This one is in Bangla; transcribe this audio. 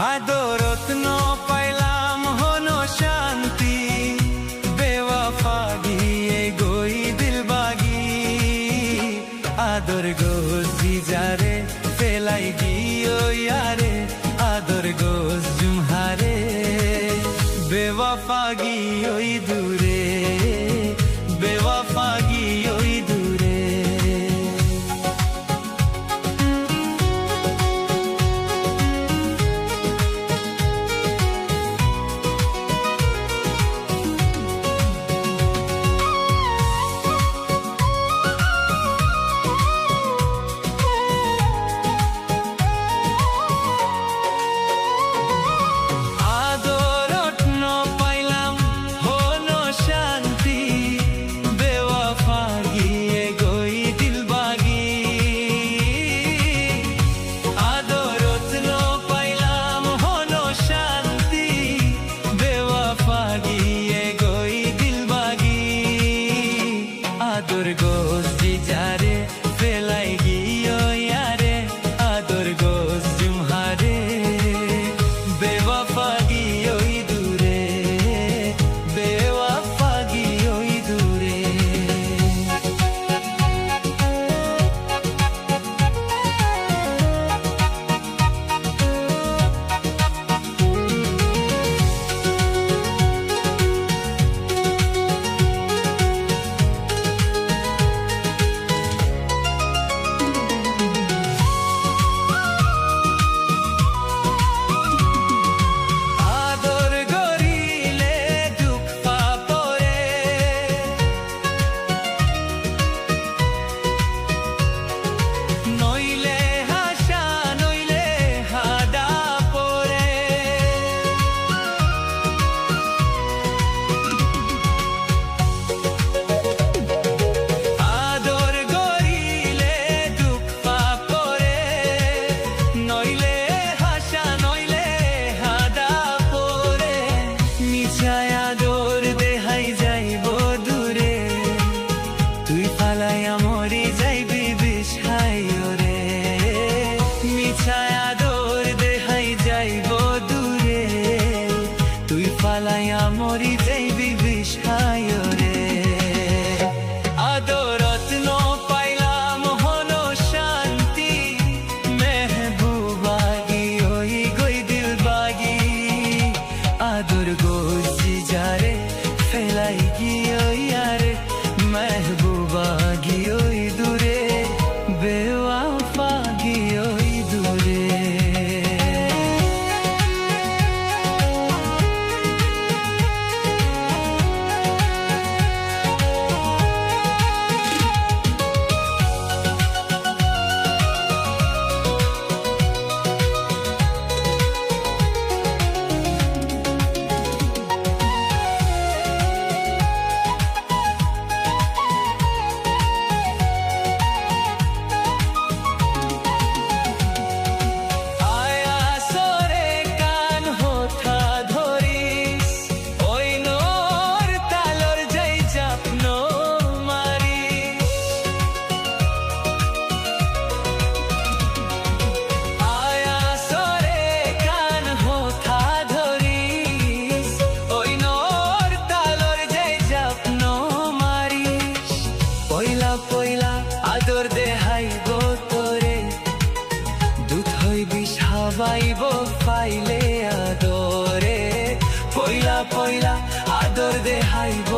আদরত ন পাইলাম হনো শান্তি বেওয়াফা গিয়ে গই দিল বাগি আদর গোজি যারে ফেলাই গিয়ে ইয়ারে আদর গোজ জুমহারে বেওয়াফা গিয়ে দূরে বেওয়াফা গিয়ে দূরে আদর গোজি যারে ফেলাই গিয়ে ইয়ারে আদর গোজ জুমহারে বেওয়াফা গিয়ে দূরে বেওয়াফা গিয়ে দূরে আদর দেহাই যাইব দূরে তুই ফালাইয়া মরি যাইবি বিষাই রে মিছায় আদর দেহাই যাইব দূরে তুই ফালাইয়া মরি যাইবি বিষাই রে আদরত ন পাইলাম হনো শান্তি মেহবুবা গিয়ে গই দিল বাগি আদর গোজি যারে ফেলাই গিয়ে ইয়ারে মেহবুবা গিয়ে দূরে বেওয়াফা গিয়ে দূরে পয়লা আদর দেহাইব তোরে দুধ হইবি সাবাইব পাইলে আদরে পয়লা আদর দেহাইব